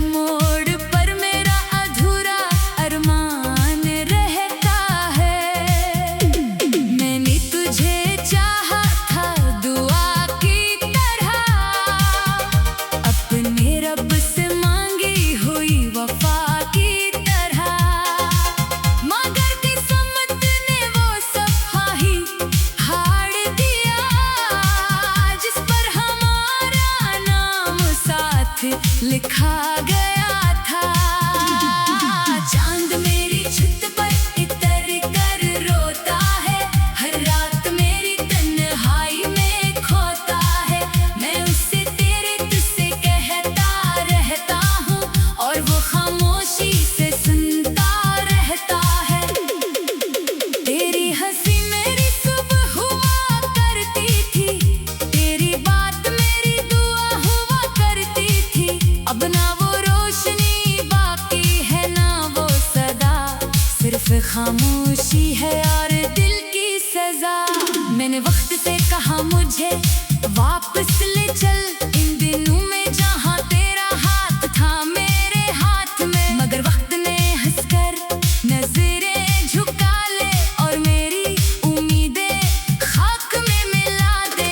मोड़ पर मेरा अधूरा अरमान रहता है। मैंने तुझे चाहा था दुआ की तरह, अपने रब से मांगी हुई वफा की तरह, मगर किस्मत ने वो सफ़ा ही हाड़ दिया जिस पर हमारा नाम साथ लिखा गया था। चांद मेरी छत पर इतर कर रोता है, हर रात मेरी तन्हाई में खोता है। मैं उससे तेरे तुझसे कहता रहता हूँ और वो खामोशी से सुनता रहता है। तेरी हंसी मेरी सुबह हुआ करती थी, तेरी बात मेरी दुआ हुआ करती थी। अब ना वो रोशनी बाकी है ना वो सदा, सिर्फ खामोशी है और दिल की सजा। मैंने वक्त से कहा मुझे वापस ले चल इन दिनों में जहाँ तेरा हाथ था मेरे हाथ में, मगर वक्त ने हंसकर नजरें झुका ले और मेरी उम्मीदें खाक में मिला दे।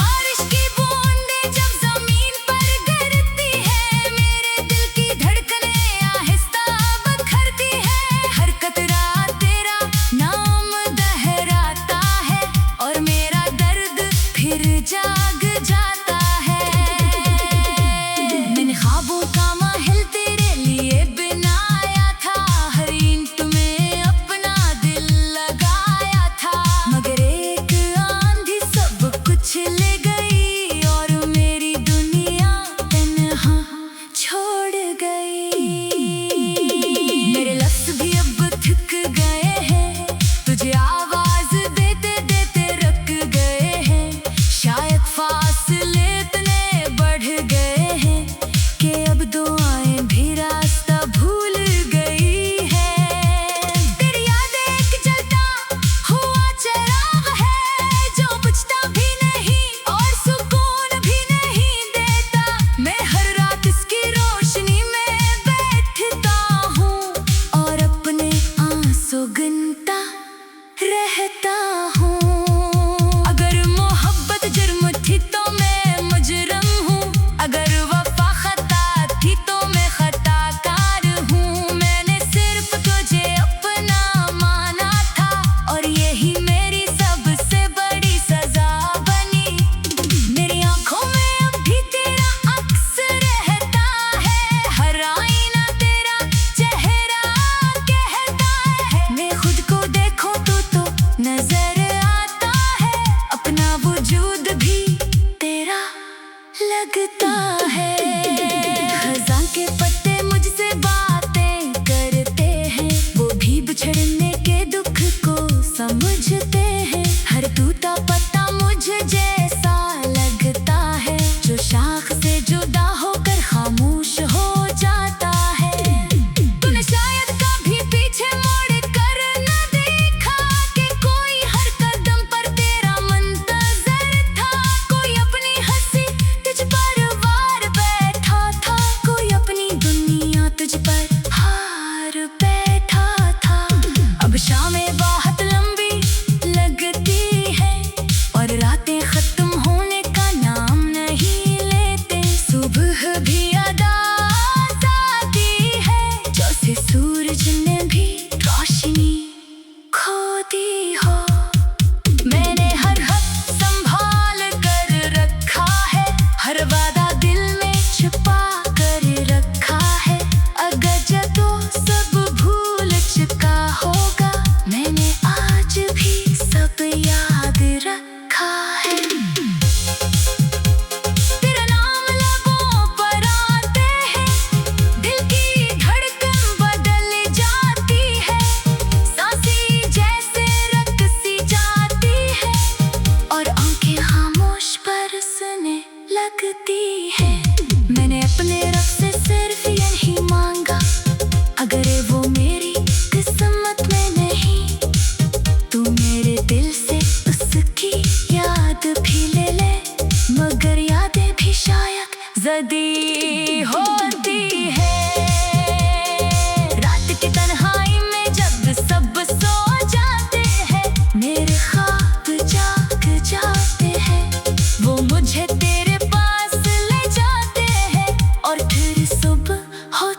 बारिश की बूंदें जब जमीन पर गिरती है, मेरे दिल की धड़कनें आहिस्ता बखरती है। हर कतरा तेरा नाम दोहराता है और मेरा दर्द फिर जा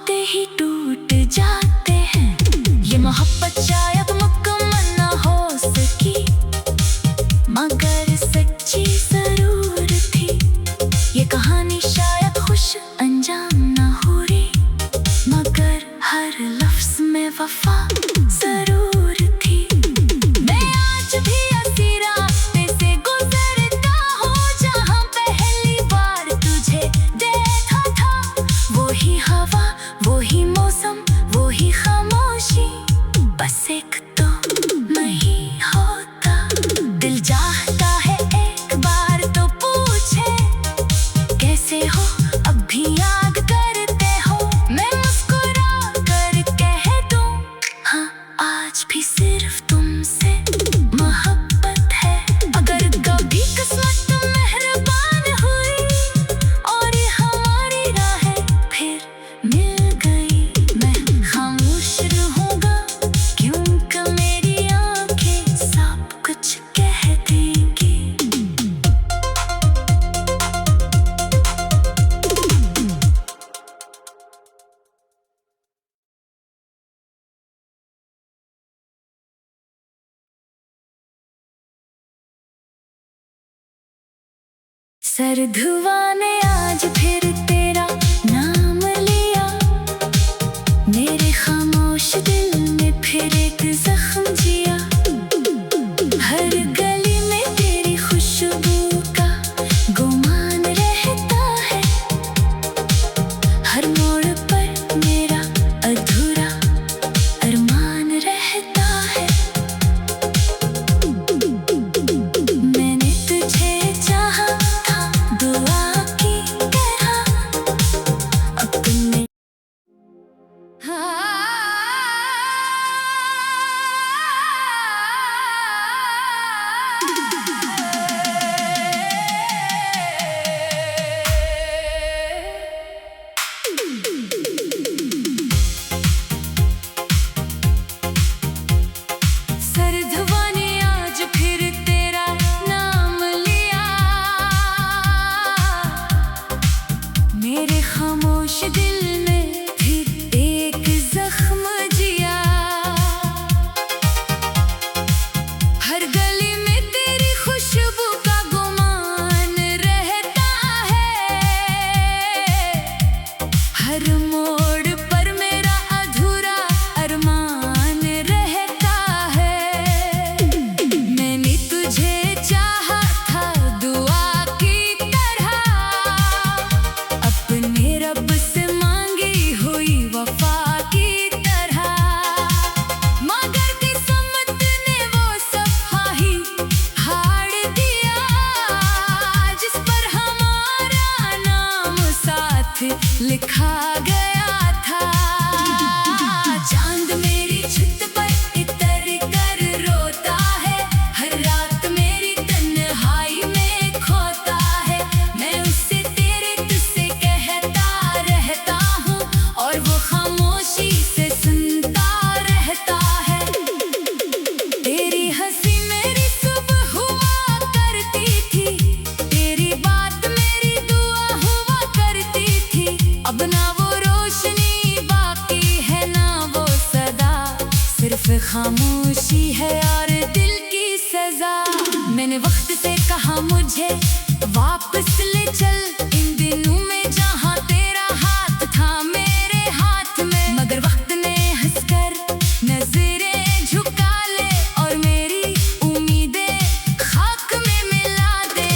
होते ही टूट जाते हैं। ये मोहब्बत शायद मुकम्मल ना हो सकी, मगर सच्ची जरूर थी। ये कहानी शायद खुश अंजाम ना हो रही, मगर हर लफ्ज में वफा जरूर थी। मैं आज भी ऐसी रास्ते से गुजरता हूँ जहाँ पहली बार तुझे देखा था। वही हवा, वही मौसम, वही खामोशी, बस एक तो नहीं होता। दिल चाहता है एक बार तो पूछे कैसे हो, अब भी याद करते हो। मैं मुस्कुरा कर कह दूं हाँ, आज भी सिर्फ तुमसे मोहब्बत है। अगर कभी किस्मत मेहरबान हुई और ये हमारी राहें फिर मिल गई, मैं खामोश रहूंगा क्योंकि मेरी आंखें सब कुछ कह देंगी। सर्द हुआ ने आज फिर तेरा नाम लिया, मेरे खामोश दिल में फिर एक जख्म जिया। हर गली में तेरी खुशबू का गुमान रहता है, हर मोड़ पर मेरा अधूरा अरमान रहता है। मैंने तुझे चाहा था दुआ की तरह, अपने सर्द हुआ ने आज फिर तेरा नाम लिया, मेरे खामोश दिल में फिर एक जख्म जिया। हर गली में तेरी खुशबू का गुमान रहता है, हर मोड़ पर मेरा अधूरा अरमान रहता है। मैंने तुझे चाहा था दुआ की तरह, अपने रब से मांगी हुई वफा की तरह, मगर किस्मत ने वो सफा ही हाड़ दिया जिस पर हमारा नाम साथ लिखा गया था। चांद मेरी छत पर इतर कर रोता है, हर रात मेरी तन्हाई में खोता है। मैं उससे तेरे तुझसे कहता रहता हूँ और वो खामोशी से सुनता रहता है। तेरी हंसी मेरी सुबह हुआ करती थी, तेरी बात मेरी दुआ हुआ करती थी। अब ना वो रोशनी बाकी है ना वो सदा, सिर्फ खामोशी है और दिल की सजा। मैंने वक्त से कहा मुझे वापस ले चल इन दिनों में जहाँ तेरा हाथ था मेरे हाथ में, मगर वक्त ने हंसकर नजरें झुका ले और मेरी उम्मीदें खाक में मिला दे।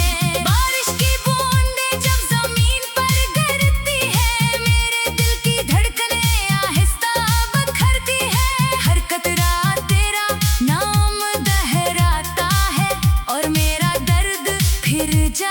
बारिश की बूंदें जब जमीन पर गिरती है, मेरे दिल की धड़कनें आहिस्ता बखरती है। हर कतरा तेरा नाम दोहराता है और मेरा दर्द फिर जा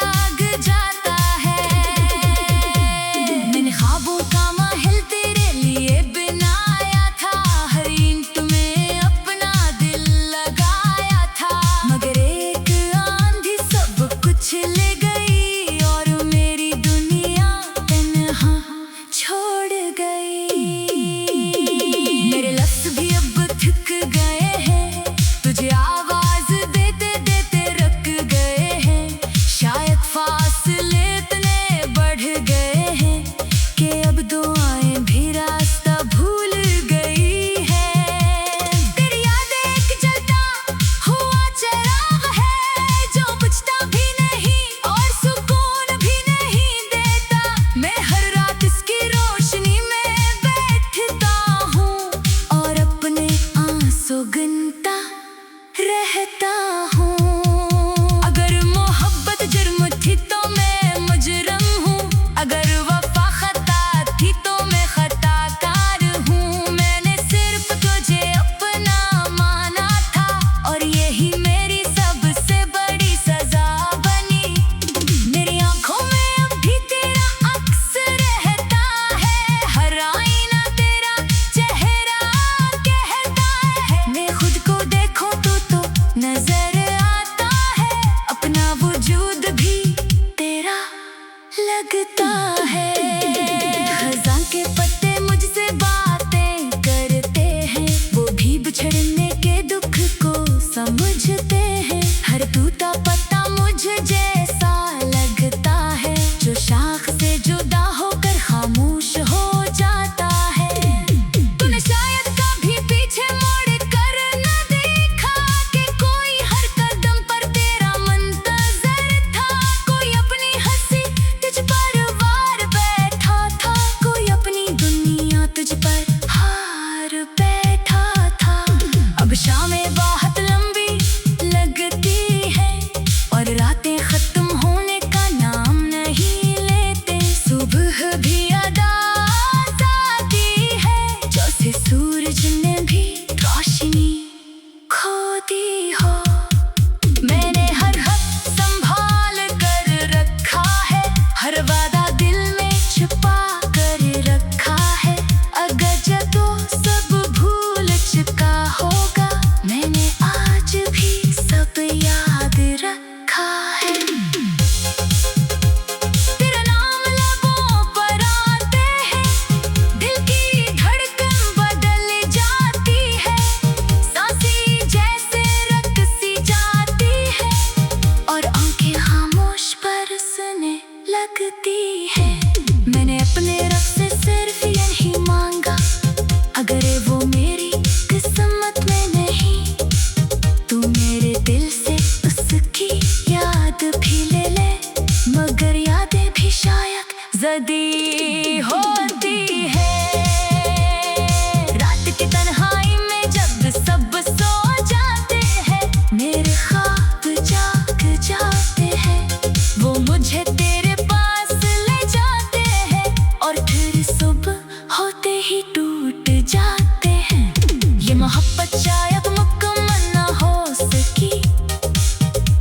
भी टूट जाते हैं। ये मोहब्बत शायद मुकम्मल ना हो सकी,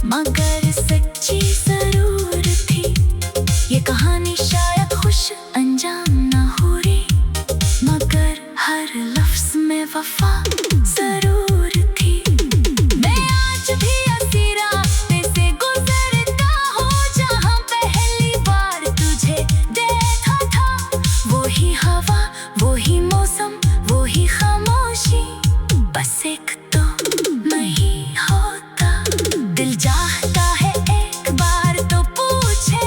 मगर सच्ची जरूर थी। ये कहानी शायद खुश अंजाम ना हुई, मगर हर लफ्ज में वफा जरूर थी। मैं आज भी ऐसी रास्ते से गुजरता हूँ जहाँ पहली बार तुझे देखा था। वही हवा, वही मौसम, वही खामोशी, बस एक तो नहीं होता। दिल चाहता है एक बार तो पूछे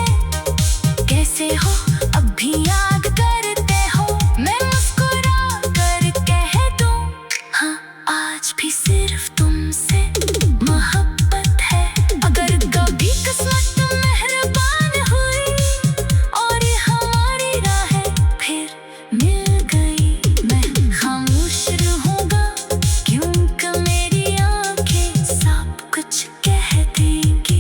कैसे हो, अब भी याद करते हो। मैं मुस्कुरा कर कह दूं हाँ, आज भी सिर्फ तुमसे मोहब्बत है। अगर कभी किस्मत मेहरबान हुई और हमारी राहें फिर मिल गई, मैं खामोश रहूंगा क्योंकि मेरी आंखें सब कुछ कह देंगी।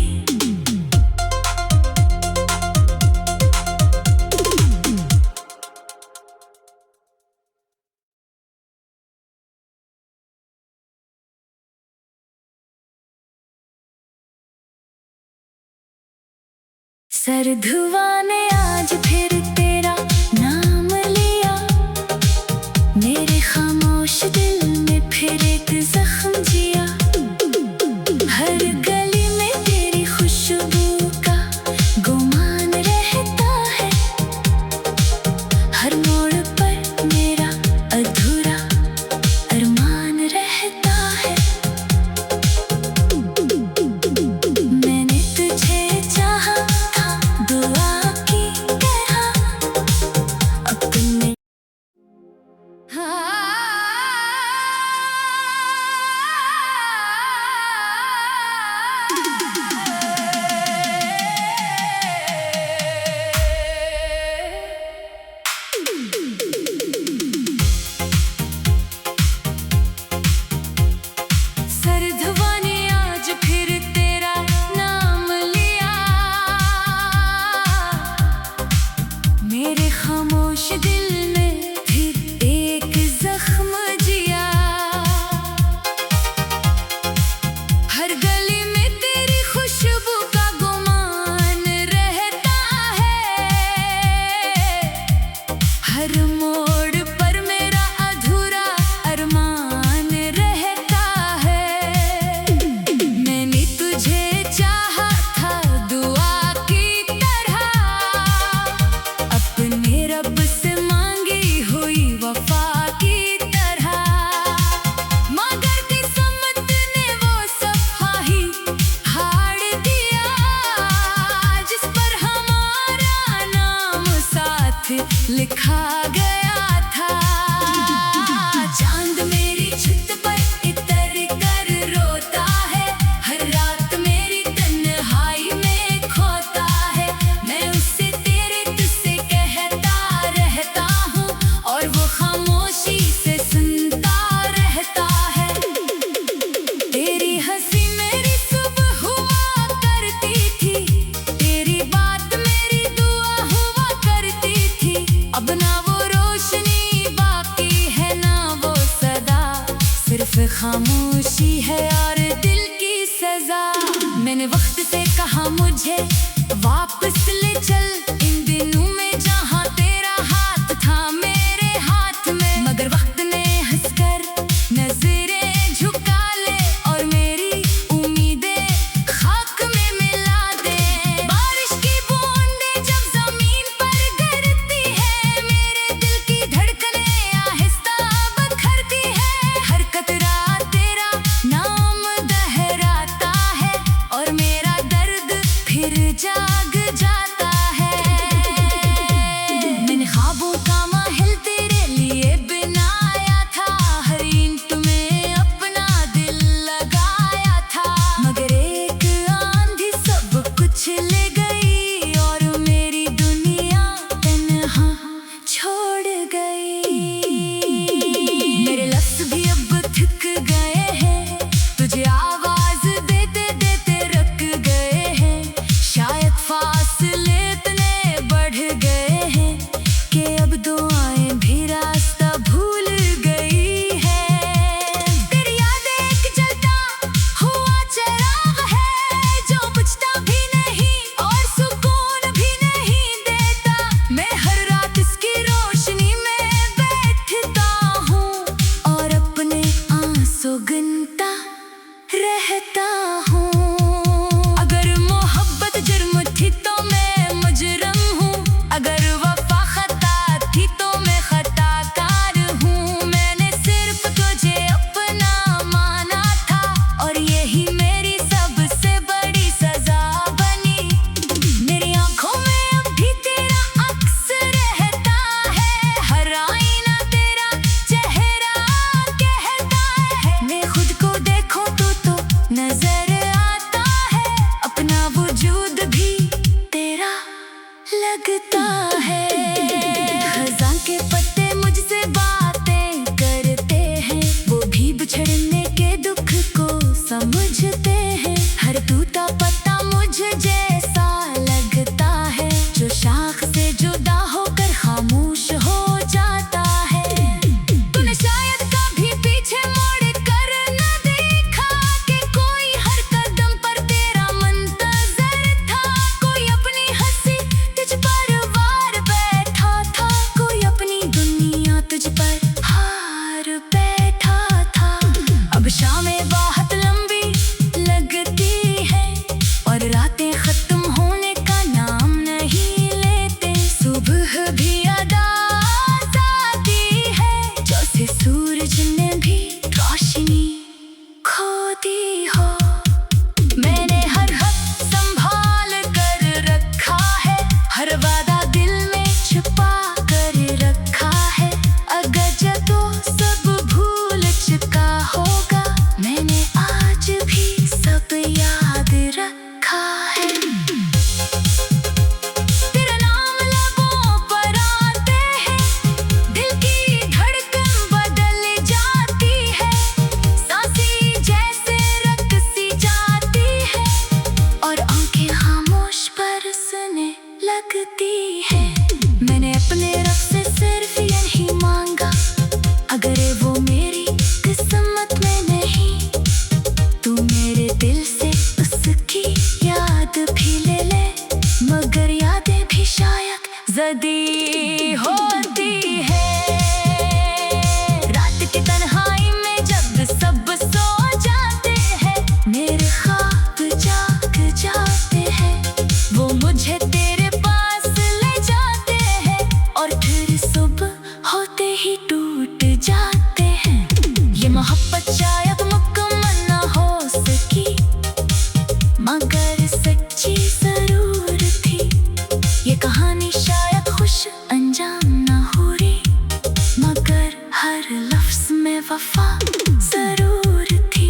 सर्द हुआ ने आज फिर तेरा नाम लिया, मेरे खामोश दिल में फिर एक जख्म जिया। हर गली में तेरी खुशबू का गुमान रहता है, हर मोड़ पर मेरा अधूरा अरमान रहता है। मैंने तुझे चाहा था दुआ की तरह, अपने सर्द हुआ ने आज फिर तेरा नाम लिया, मेरे खामोश दिल में फिर एक जख्म जिया। हर गली में तेरी खुशबू का गुमान रहता है, हर मोड़ पर मेरा अधूरा अरमान रहता है। मैंने तुझे चाहा था दुआ की तरह, अपने रब से मांगी हुई वफा की तरह, मगर किस्मत ने वो सफ़ा ही हाड़ दिया जिस पर हमारा नाम साथ लिखा गया था। चांद मेरी छत पर इतर कर रोता है, हर रात मेरी तन्हाई में खोता है। मैं उससे तेरे तुझसे कहता रहता हूँ और वो खामोशी से सुनता रहता है। तेरी हंसी मेरी सुबह हुआ करती थी, तेरी बात मेरी दुआ हुआ करती थी। अब ना वो रोशनी बाकी है ना वो सदा, सिर्फ खामोशी है और दिल की सजा। मैंने वक्त से कहा मुझे वापस ले चल इन दिनों में जहाँ तेरा हाथ था मेरे हाथ में, मगर वक्त ने हंसकर नजरें झुका ले और मेरी उम्मीदें खाक में मिला दे। बारिश की बूंदें जब जमीन पर गिरती है, मेरे दिल की धड़कनें आहिस्ता बखरती है। हर कतरा तेरा नाम दोहराता है और मेरा दर्द फिर जा जाते हैं। ये मोहब्बत शायद मुकम्मल ना हो सकी, मगर सच्ची जरूर थी। ये कहानी शायद खुश अंजाम ना हो रही, मगर हर लफ्ज में वफा जरूर थी।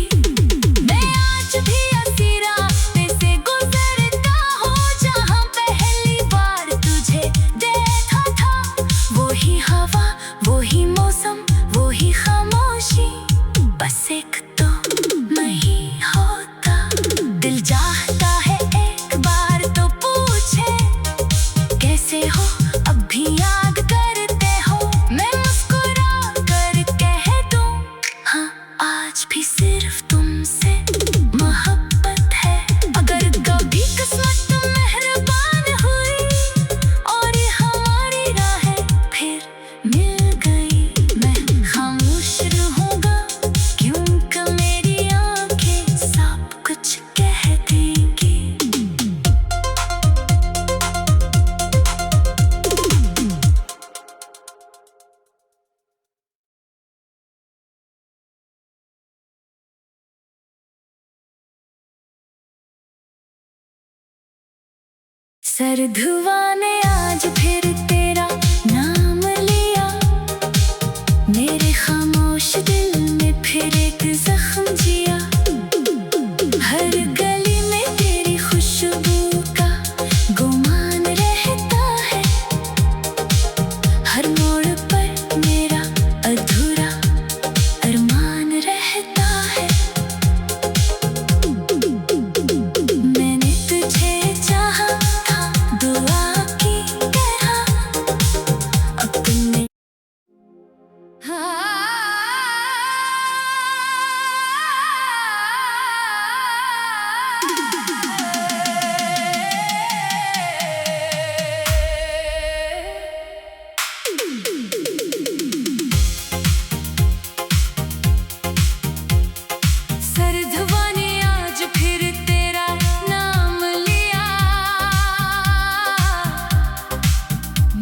मैं आज भी ऐसी रास्ते से गुजरता हूँ जहाँ पहली बार तुझे देखा था। वही हवा, वही मौसम, वही खामोशी, बस एक तो नहीं होता। दिल चाहता है एक बार तो पूछे कैसे हो, अब भी याद करते हो। मैं मुस्कुरा कर कह दूं हाँ, आज भी सिर्फ तुमसे मोहब्बत है। अगर कभी किस्मत मेहरबान हुई और ये हमारी राहें फिर मिल गई, मैं खामोश रहूंगा क्योंकि मेरी आंखें सब कुछ कह देंगी। सर्द हवा ने आज फिर तेरा नाम लिया, मेरे खामोश दिल में फिर एक जख्म जिया। हर गली में तेरी खुशबू का गुमान रहता है, हर मोड़ पर मेरा अधूरा अरमान रहता है। मैंने तुझे चाहा था दुआ की तरह, अपने सर्द हवा ने आज फिर तेरा नाम लिया,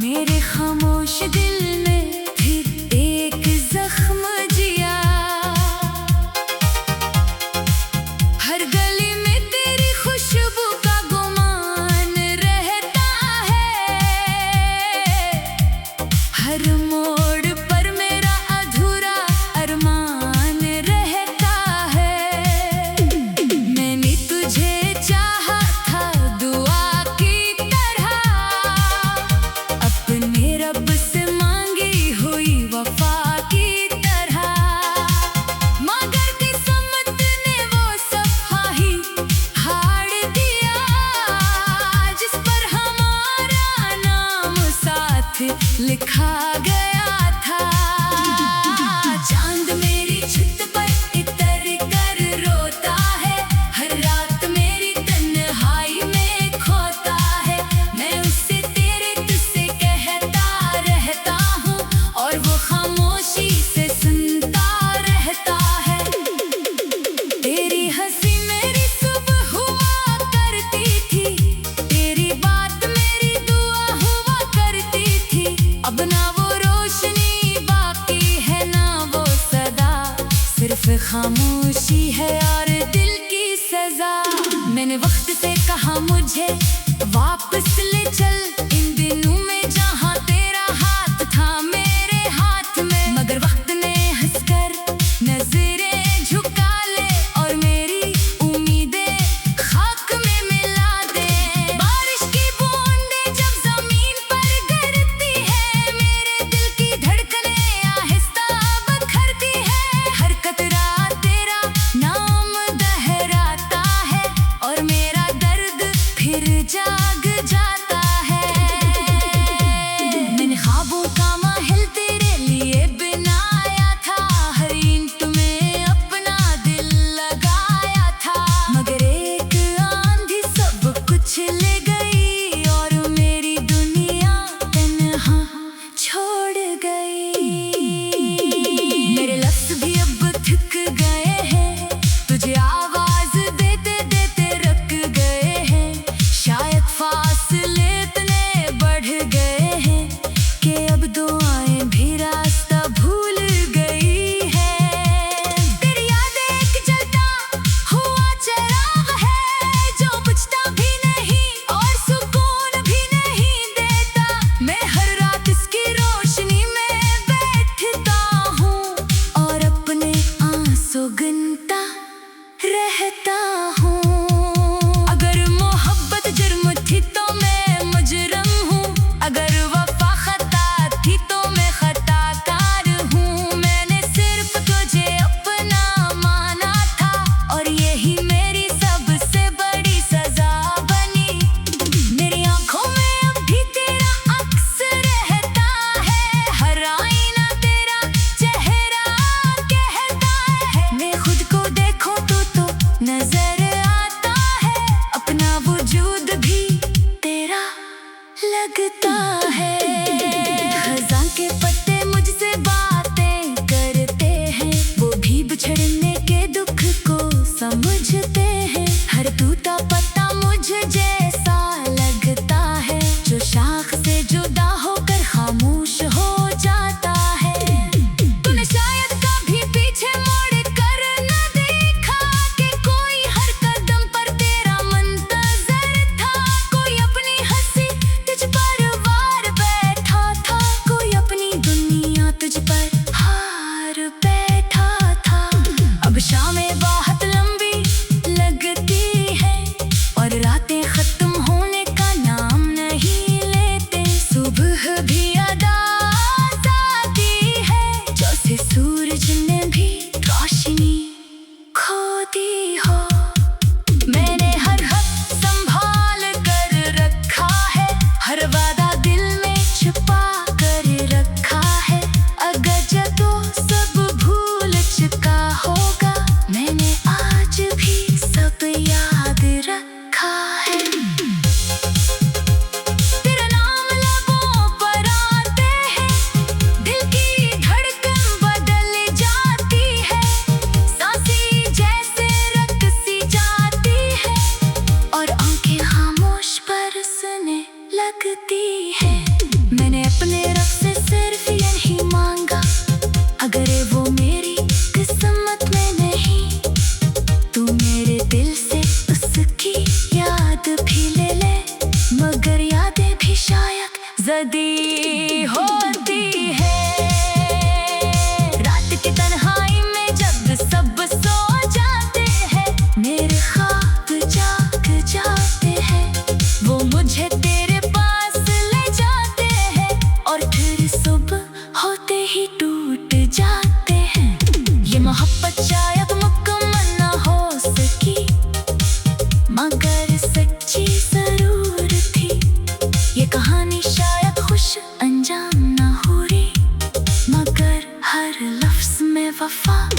मेरे खामोश दिल में फिर एक जख्म जिया। हर गली में तेरी खुशबू का गुमान रहता है, हर मोड़ पर मेरा अधूरा अरमान रहता है। मैंने तुझे चाहा था दुआ की तरह, अपने रब से मांगी हुई वफा की तरह, मगर किस्मत ने वो सफ़ा ही हाड़ दिया जिस पर हमारा नाम साथ लिखा गया था। चांद मेरी छत पर इतर कर रोता है, हर रात मेरी तन्हाई में खोता है। मैं उससे तेरे तुझसे कहता रहता हूँ और वो खामोशी से सुनता रहता है। तेरी हंसी मेरी सुबह हुआ करती थी, तेरी बात मेरी दुआ हुआ करती थी। अब ना वो रोशनी बाकी है ना वो सदा, सिर्फ खामोशी है और दिल की सजा। मैंने वक्त से कहा मुझे वापस ले चल, इन दिनों में जहाँ तेरा हाथ था मेरे हाथ में, मगर वक्त ने हंसकर नजरें झुका ले और मेरी उम्मीदें खाक में मिला दे। बारिश की बूंदें जब जमीन पर गिरती है, मेरे दिल की धड़कनें आहिस्ता बखरती है। हर कतरा तेरा नाम दोहराता है और मेरा दर्द फिर वफा